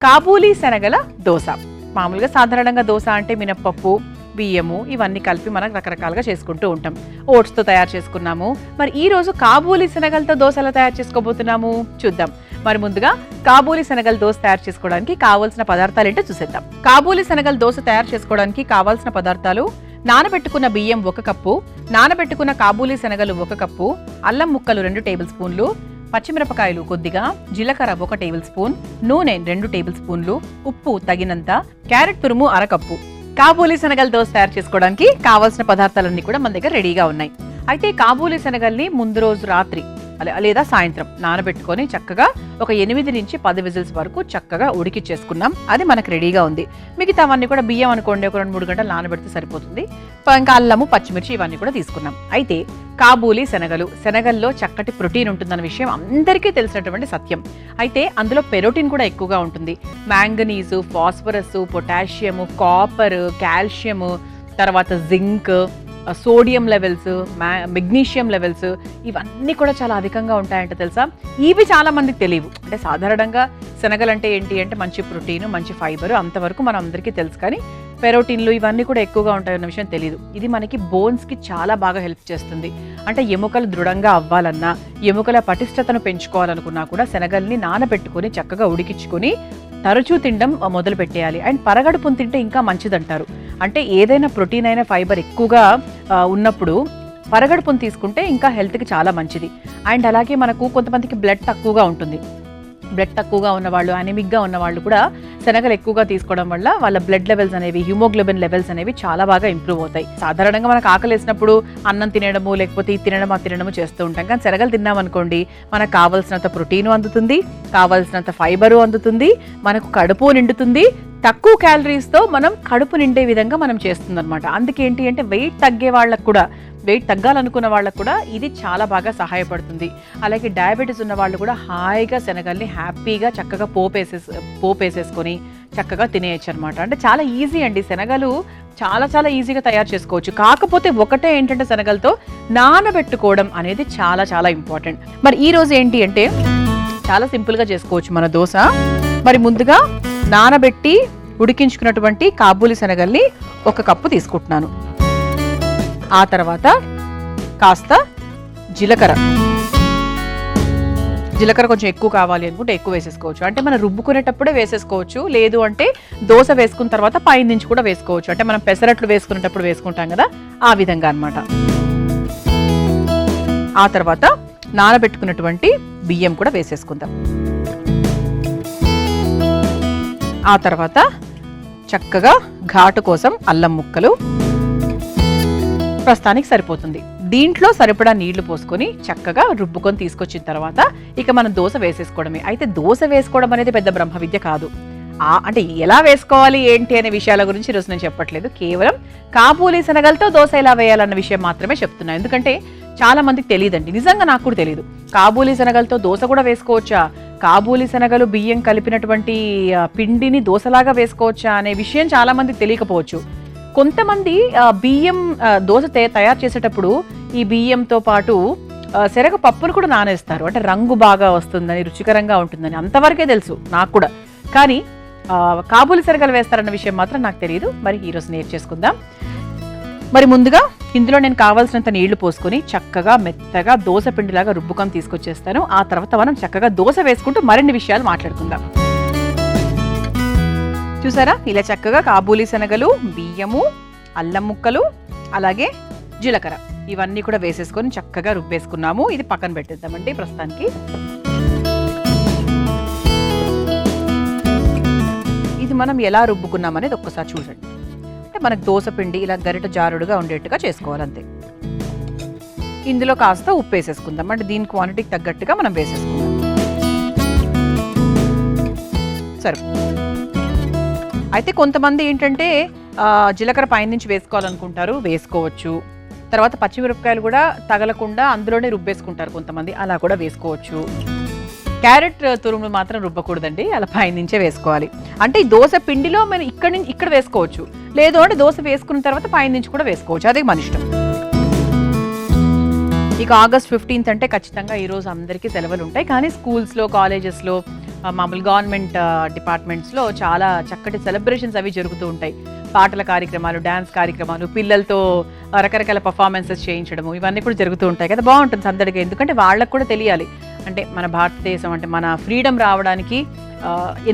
కాబూలీ శనగల దోశ. మామూలుగా సాధారణంగా దోశ అంటే మినప్పప్పు, బియ్యము ఇవన్నీ కలిపి మనం రకరకాలుగా చేసుకుంటూ ఉంటాం. ఓట్స్తో తయారు చేసుకున్నాము. మరి ఈ రోజు కాబూలీ శనగలతో దోశలు తయారు చేసుకోబోతున్నాము, చూద్దాం. మరి ముందుగా కాబూలీ శనగల దోశ తయారు చేసుకోవడానికి కావాల్సిన పదార్థాలు ఏంటో చూసేద్దాం. కాబూలీ శనగల దోశ తయారు చేసుకోవడానికి కావాల్సిన పదార్థాలు: నానబెట్టుకున్న బియ్యం 1 కప్పు, నానబెట్టుకున్న కాబూలీ శనగలు 1 కప్పు, అల్లం ముక్కలు 2 టేబుల్ స్పూన్లు, పచ్చిమిరపకాయలు కొద్దిగా, జీలకర్ర 1 టేబుల్ స్పూన్, నూనె 2 టేబుల్ స్పూన్లు, ఉప్పు తగినంత, క్యారెట్ తురుము 1/2 కప్పు. కాబూలీ శనగల దోశ తయారు చేసుకోవడానికి కావాల్సిన పదార్థాలన్నీ కూడా మన దగ్గర రెడీగా ఉన్నాయి. అయితే కాబూలీ శనగల్ని ముందు రోజు రాత్రి లేదా సాయంత్రం నానబెట్టుకొని చక్కగా ఒక 8 నుంచి 10 విజిల్స్ వరకు చక్కగా ఉడికిచ్చేసుకున్నాం. అది మనకు రెడీగా ఉంది. మిగతావన్నీ కూడా బియ్యం అనుకోండి ఒక 2-3 గంటలు నానబెడితే సరిపోతుంది. ఇంకా అల్లము, పచ్చిమిర్చి ఇవన్నీ కూడా తీసుకున్నాం. అయితే కాబూలీ శనగల్లో చక్కటి ప్రోటీన్ ఉంటుందన్న విషయం అందరికీ తెలిసినటువంటి సత్యం. అయితే అందులో పెరోటీన్ కూడా ఎక్కువగా ఉంటుంది. Manganese, phosphorus, potassium, copper, calcium, తర్వాత zinc, sodium levels, magnesium levels ఇవన్నీ కూడా చాలా అధికంగా ఉంటాయంట తెలుసా. ఇవి చాలా మందికి తెలియవు. అంటే సాధారణంగా శనగలు అంటే ఏంటి అంటే మంచి ప్రోటీన్, మంచి ఫైబర్, అంతవరకు మనం అందరికీ తెలుసు. కానీ పెరోటీన్లు ఇవన్నీ కూడా ఎక్కువగా ఉంటాయన్న విషయం తెలియదు. ఇది మనకి బోన్స్కి చాలా బాగా హెల్ప్ చేస్తుంది. అంటే ఎముకలు దృఢంగా అవ్వాలన్నా, ఎముకల పటిష్టతను పెంచుకోవాలనుకున్నా కూడా శనగల్ని నానబెట్టుకొని చక్కగా ఉడికించుకొని తరచూ తినడం మొదలు పెట్టేయాలి. అండ్ పరగడుపును తింటే ఇంకా మంచిదంటారు. అంటే ఏదైనా ప్రోటీన్ అయినా ఫైబర్ ఎక్కువగా ఉన్నప్పుడు పరగడుపును తీసుకుంటే ఇంకా హెల్త్కి చాలా మంచిది. అండ్ అలాగే మనకు కొంతమందికి బ్లడ్ తక్కువగా ఉంటుంది. బ్లడ్ తక్కువగా ఉన్నవాళ్ళు, అనెమిక్గా ఉన్నవాళ్ళు కూడా శనగలు ఎక్కువగా తీసుకోవడం వల్ల వాళ్ళ బ్లడ్ లెవెల్స్ అనేవి, హిమోగ్లోబిన్ లెవెల్స్ అనేవి చాలా బాగా ఇంప్రూవ్ అవుతాయి. సాధారణంగా మనకు ఆకలి వేసినప్పుడు అన్నం తినడము, లేకపోతే ఇది తినడం అది తినడము చేస్తూ ఉంటాం. కానీ శనగలు తిన్నామనుకోండి మనకు కావాల్సినంత ప్రోటీను అందుతుంది, కావాల్సినంత ఫైబరు అందుతుంది, మనకు కడుపు నిండుతుంది. తక్కువ క్యాలరీస్తో మనం కడుపు నిండే విధంగా మనం చేస్తుంది అనమాట. అందుకేంటి అంటే వెయిట్ తగ్గే వాళ్ళకు కూడా, వెయిట్ తగ్గాలనుకున్న వాళ్ళకు కూడా ఇది చాలా బాగా అలాగే డయాబెటీస్ ఉన్న వాళ్ళు కూడా హాయిగా శనగల్ని హ్యాపీగా చక్కగా పోపేసేసుకొని చక్కగా తినేయచ్చు అనమాట. అంటే చాలా ఈజీ అండి. శనగలు చాలా ఈజీగా తయారు చేసుకోవచ్చు. కాకపోతే ఒకటే ఏంటంటే శనగలతో నానబెట్టుకోవడం అనేది చాలా ఇంపార్టెంట్. మరి ఈ రోజు ఏంటి అంటే చాలా సింపుల్గా చేసుకోవచ్చు మన దోశ. మరి ముందుగా నానబెట్టి ఉడికించుకున్నటువంటి కాబూలీ శనగల్ని 1 కప్పు తీసుకుంటున్నాను. ఆ తర్వాత కాస్త జీలకర్ర కొంచెం ఎక్కువ కావాలి అనుకుంటే ఎక్కువ వేసేసుకోవచ్చు. అంటే మనం రుబ్బుకునేటప్పుడే వేసేసుకోవచ్చు, లేదు అంటే దోశ వేసుకున్న తర్వాత పై నుంచి కూడా వేసుకోవచ్చు. అంటే మనం పెసరట్లు వేసుకునేటప్పుడు వేసుకుంటాం కదా, ఆ విధంగా అన్నమాట. ఆ తర్వాత నానబెట్టుకున్నటువంటి బియ్యం కూడా వేసేసుకుందాం. ఆ తర్వాత చక్కగా ఘాటు కోసం అల్లం ముక్కలు, ప్రస్తుతానికి సరిపోతుంది. దీంట్లో సరిపడా నీళ్లు పోసుకొని చక్కగా రుబ్బుకొని తీసుకొచ్చిన తర్వాత ఇక మనం దోశ వేసేసుకోవడమే. అయితే దోశ వేసుకోవడం అనేది పెద్ద బ్రహ్మ విద్య కాదు. అంటే ఎలా వేసుకోవాలి ఏంటి అనే విషయాల గురించి ఈరోజు నేను చెప్పట్లేదు. కేవలం కాబూలీ శనగలతో దోశ ఎలా వేయాలన్న విషయం మాత్రమే చెప్తున్నాను. ఎందుకంటే చాలా మందికి తెలియదండి, నిజంగా నాకు కూడా తెలియదు. కాబూలీ శనగలతో దోశ కూడా వేసుకోవచ్చా, కాబూలీ శనగలు బియ్యం కలిపినటువంటి పిండిని దోశలాగా వేసుకోవచ్చా అనే విషయం చాలా మందికి తెలియకపోవచ్చు. కొంతమంది బియ్యం దోశ తయారు చేసేటప్పుడు ఈ బియ్యంతో పాటు శనగ పప్పును కూడా నానేస్తారు. అంటే రంగు బాగా వస్తుందని, రుచికరంగా ఉంటుందని అంతవరకే తెలుసు నాకు కూడా. కానీ కాబూలీ శనగలు వేస్తారన్న విషయం మాత్రం నాకు తెలియదు. మరి ఈరోజు నేర్చేసుకుందాం. మరి ముందుగా ఇందులో నేను కావాల్సినంత నీళ్లు పోసుకొని చక్కగా మెత్తగా దోశ పిండిలాగా రుబ్బుకొని తీసుకొచ్చేస్తాను. ఆ తర్వాత మనం చక్కగా దోశ వేసుకుంటూ మరిన్ని విషయాలు మాట్లాడుకుందాం. చూసారా, ఇలా చక్కగా కాబూలీ శనగలు, బియ్యము, అల్లం ముక్కలు, అలాగే జీలకర్ర ఇవన్నీ కూడా వేసేసుకొని చక్కగా రుబ్బేసుకున్నాము. ఇది పక్కన పెట్టేద్దామండి ప్రస్తుతానికి. ఇది మనం ఎలా రుబ్బుకున్నాం అనేది ఒక్కసారి చూడండి. అంటే మనకు దోశ పిండి ఇలా గరిట జారుడుగా ఉండేట్టుగా చేసుకోవాలంతే. ఇందులో కాస్త ఉప్పు వేసేసుకుందాం. అంటే దీని క్వాంటిటీకి తగ్గట్టుగా మనం వేసేసుకుందాం. సరే, అయితే కొంతమంది ఏంటంటే జీలకర్ర పైనుంచి వేసుకోవాలనుకుంటారు, వేసుకోవచ్చు. తర్వాత పచ్చిమిరపకాయలు కూడా తగలకుండా అందులోనే రుబ్బేసుకుంటారు కొంతమంది, అలా కూడా వేసుకోవచ్చు. క్యారెట్ తురుములు మాత్రం రుబ్బకూడదండి, అలా పైనుంచే వేసుకోవాలి. అంటే ఈ దోశ పిండిలో మనం ఇక్కడ వేసుకోవచ్చు, లేదు అంటే దోశ వేసుకున్న తర్వాత పైనుంచి కూడా వేసుకోవచ్చు, అదే మన ఇష్టం. ఇక ఆగస్ట్ 15th అంటే ఖచ్చితంగా ఈరోజు అందరికీ సెలవులు ఉంటాయి. కానీ స్కూల్స్లో, కాలేజెస్లో మామూలు గవర్నమెంట్ డిపార్ట్మెంట్స్లో చాలా చక్కటి సెలబ్రేషన్స్ అవి జరుగుతూ ఉంటాయి. పాటల కార్యక్రమాలు, డ్యాన్స్ కార్యక్రమాలు, పిల్లలతో రకరకాల పర్ఫార్మెన్సెస్ చేయించడము, ఇవన్నీ కూడా జరుగుతూ ఉంటాయి కదా. బాగుంటుంది సందడిగా, ఎందుకంటే వాళ్ళకు కూడా తెలియాలి అంటే మన భారతదేశం అంటే మన ఫ్రీడమ్ రావడానికి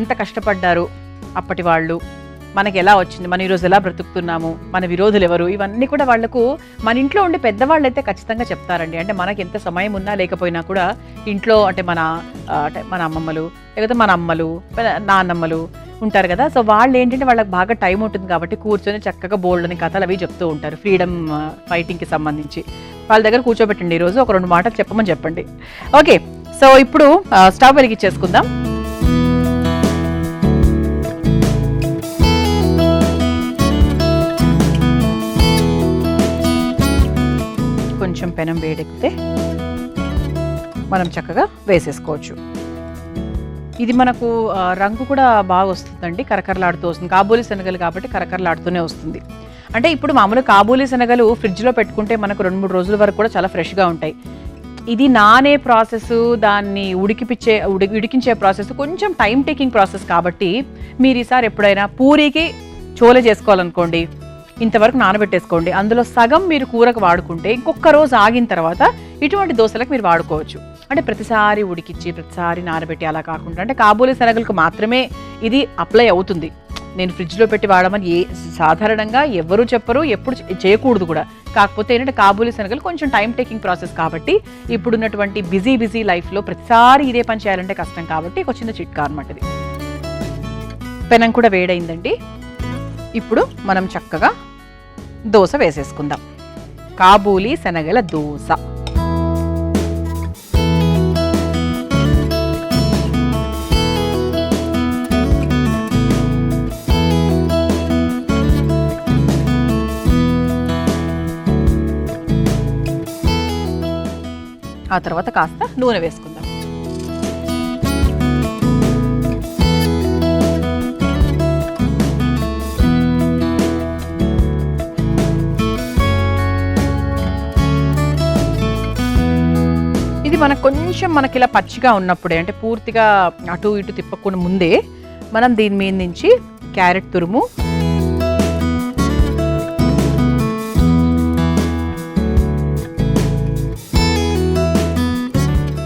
ఎంత కష్టపడ్డారు అప్పటి వాళ్ళు, మనకి ఎలా వచ్చింది, మన ఈరోజు ఎలా బ్రతుకుతున్నాము, మన విరోధులు ఎవరు, ఇవన్నీ కూడా వాళ్లకు మన ఇంట్లో ఉండే పెద్దవాళ్ళు అయితే ఖచ్చితంగా చెప్తారండి. అంటే మనకి ఎంత సమయం ఉన్నా లేకపోయినా కూడా ఇంట్లో అంటే మన అమ్మమ్మలు లేకపోతే మన అమ్మలు, నాన్నమ్మలు ఉంటారు కదా. సో వాళ్ళు ఏంటంటే వాళ్ళకి బాగా టైం ఉంటుంది కాబట్టి కూర్చొని చక్కగా బోల్డ్ని కథలు అవి చెప్తూ ఉంటారు ఫ్రీడమ్ ఫైటింగ్కి సంబంధించి. వాళ్ళ దగ్గర కూర్చోబెట్టండి, ఈరోజు ఒక 2 మాటలు చెప్పమని చెప్పండి. ఓకే, సో ఇప్పుడు స్టవ్ వెలిగించేసుకుందాం. కొంచెం పెనం వేడెక్కితే మనం చక్కగా వేసేసుకోవచ్చు. ఇది మనకు రంగు కూడా బాగా వస్తుందండి, కరకరలాడుతూ వస్తుంది. కాబూలీ శనగలు కాబట్టి కరకరలాడుతూనే వస్తుంది. అంటే ఇప్పుడు మామూలుగా కాబూలీ శనగలు ఫ్రిడ్జ్లో పెట్టుకుంటే మనకు 2-3 రోజుల వరకు కూడా చాలా ఫ్రెష్గా ఉంటాయి. ఇది నానే ప్రాసెస్, దాన్ని ఉడికించే ప్రాసెస్ కొంచెం టైం టేకింగ్ ప్రాసెస్ కాబట్టి మీరు ఈసారి ఎప్పుడైనా పూరీకి చోలే చేసుకోవాలనుకోండి, ఇంతవరకు నానబెట్టేసుకోండి. అందులో సగం మీరు కూరకు వాడుకుంటే ఇంకొక రోజు ఆగిన తర్వాత ఇటువంటి దోశలకు మీరు వాడుకోవచ్చు. అంటే ప్రతిసారి ఉడికిచ్చి ప్రతిసారి నానబెట్టి అలా కాకుండా, అంటే కాబూలీ శనగలకు మాత్రమే ఇది అప్లై అవుతుంది. నేను ఫ్రిడ్జ్లో పెట్టి వాడమని సాధారణంగా ఎవరు చెప్పరు, ఎప్పుడు చేయకూడదు కూడా. కాకపోతే ఏంటంటే కాబూలీ శనగలు కొంచెం టైం టేకింగ్ ప్రాసెస్ కాబట్టి ఇప్పుడున్నటువంటి బిజీ లైఫ్లో ప్రతిసారి ఇదే పని చేయాలంటే కష్టం కాబట్టి ఒక చిన్న చిట్కా అనమాట ఇది. పెనం కూడా వేడైందండి. ఇప్పుడు మనం చక్కగా దోశ వేసేసుకుందాం. కాబూలీ శనగల దోశ. ఆ తర్వాత కాస్త నూనె వేసుకుందాం. ఇది మనకి ఇలా పచ్చిగా ఉన్నప్పుడే, అంటే పూర్తిగా అటు ఇటు తిప్పకుండా ముందే మనం దీని మీద నుంచి క్యారెట్ తురుము,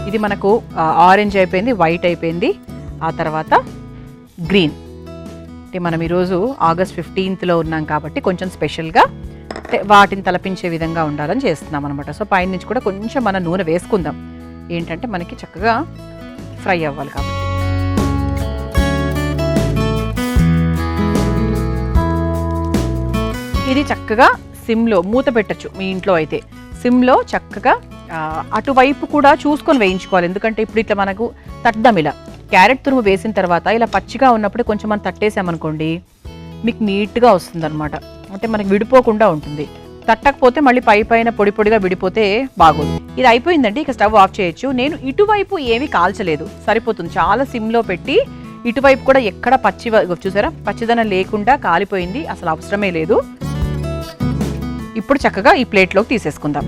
ఇది మనకు ఆరెంజ్ అయిపోయింది, వైట్ అయిపోయింది, ఆ తర్వాత గ్రీన్. అంటే మనం ఈరోజు ఆగస్ట్ 15th ఉన్నాం కాబట్టి కొంచెం స్పెషల్గా వాటిని తలపించే విధంగా ఉండాలని చేస్తున్నాం అనమాట. సో పైన నుంచి కూడా కొంచెం మనం నూనె వేసుకుందాం, ఏంటంటే మనకి చక్కగా ఫ్రై అవ్వాలి కాబట్టి. ఇది చక్కగా సిమ్లో మూత పెట్టచ్చు, మీ ఇంట్లో అయితే సిమ్లో చక్కగా అటువైపు కూడా చూసుకొని వేయించుకోవాలి. ఎందుకంటే ఇప్పుడు ఇట్లా మనకు తట్టడం, ఇలా క్యారెట్ తురుము వేసిన తర్వాత ఇలా పచ్చిగా ఉన్నప్పుడు కొంచెం మనం తట్టేసామనుకోండి మీకు నీట్గా వస్తుంది అనమాట. అంటే మనకి విడిపోకుండా ఉంటుంది. తట్టకపోతే మళ్ళీ పైన పొడిగా విడిపోతే బాగోదు. ఇది అయిపోయిందండి, ఇక స్టవ్ ఆఫ్ చేయొచ్చు. నేను ఇటువైపు ఏమీ కాల్చలేదు, సరిపోతుంది. చాలా సిమ్లో పెట్టి ఇటువైపు కూడా ఎక్కడ చూసారా పచ్చిదనం లేకుండా కాలిపోయింది, అసలు అవసరమే లేదు. ఇప్పుడు చక్కగా ఈ ప్లేట్లోకి తీసేసుకుందాం.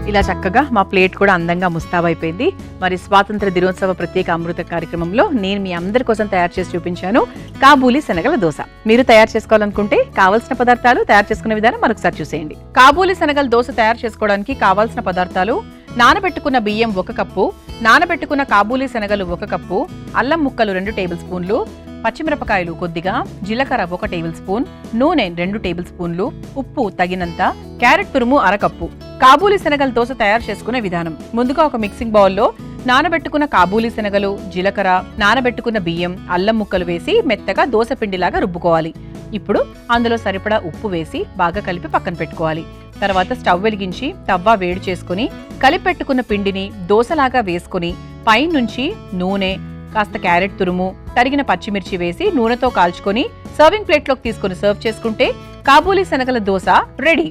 ఇలా చక్కగా మా ప్లేట్ కూడా అందంగా ముస్తాబైపోయింది. మరి స్వాతంత్ర దినోత్సవ ప్రత్యేక అమృత కార్యక్రమంలో నేను మీ అందరి కోసం తయారు చేసి చూపించాను కాబూలీ శనగల దోశ. మీరు తయారు చేసుకోవాలనుకుంటే కావాల్సిన పదార్థాలు, తయారు చేసుకునే విధానం మరొకసారి చూసేయండి. కాబూలీ శనగల దోశ తయారు చేసుకోవడానికి కావాల్సిన పదార్థాలు: నానబెట్టుకున్న బియ్యం 1 కప్పు, నానబెట్టుకున్న కాబూలీ శనగలు 1 కప్పు, అల్లం ముక్కలు 2 టేబుల్ స్పూన్లు, పచ్చిమిరపకాయలు కొద్దిగా, జీలకర్ర 1 టేబుల్ స్పూన్, నూనె 2 టేబుల్ స్పూన్లు, ఉప్పు తగినంత, క్యారెట్ తురుము 1/2 కప్పు. కాబూలీ శనగల దోశ తయారు చేసుకునే విధానం: ముందుగా ఒక మిక్సింగ్ బౌల్లో నానబెట్టుకున్న కాబూలీ శనగలు, జీలకర్ర, నానబెట్టుకున్న బియ్యం, అల్లం ముక్కలు వేసి మెత్తగా దోశ పిండిలాగా రుబ్బుకోవాలి. ఇప్పుడు అందులో సరిపడా ఉప్పు వేసి బాగా కలిపి పక్కన పెట్టుకోవాలి. తర్వాత స్టవ్ వెలిగించి తవ్వ వేడి చేసుకుని కలిపి పెట్టుకున్న పిండిని దోశలాగా వేసుకుని పైనుంచి నూనె, కాస్త క్యారెట్ తురుము, తరిగిన పచ్చిమిర్చి వేసి నూనెతో కాల్చుకొని సర్వింగ్ ప్లేట్లోకి తీసుకుని సర్వ్ చేసుకుంటే కాబూలీ శనగల దోశ రెడీ.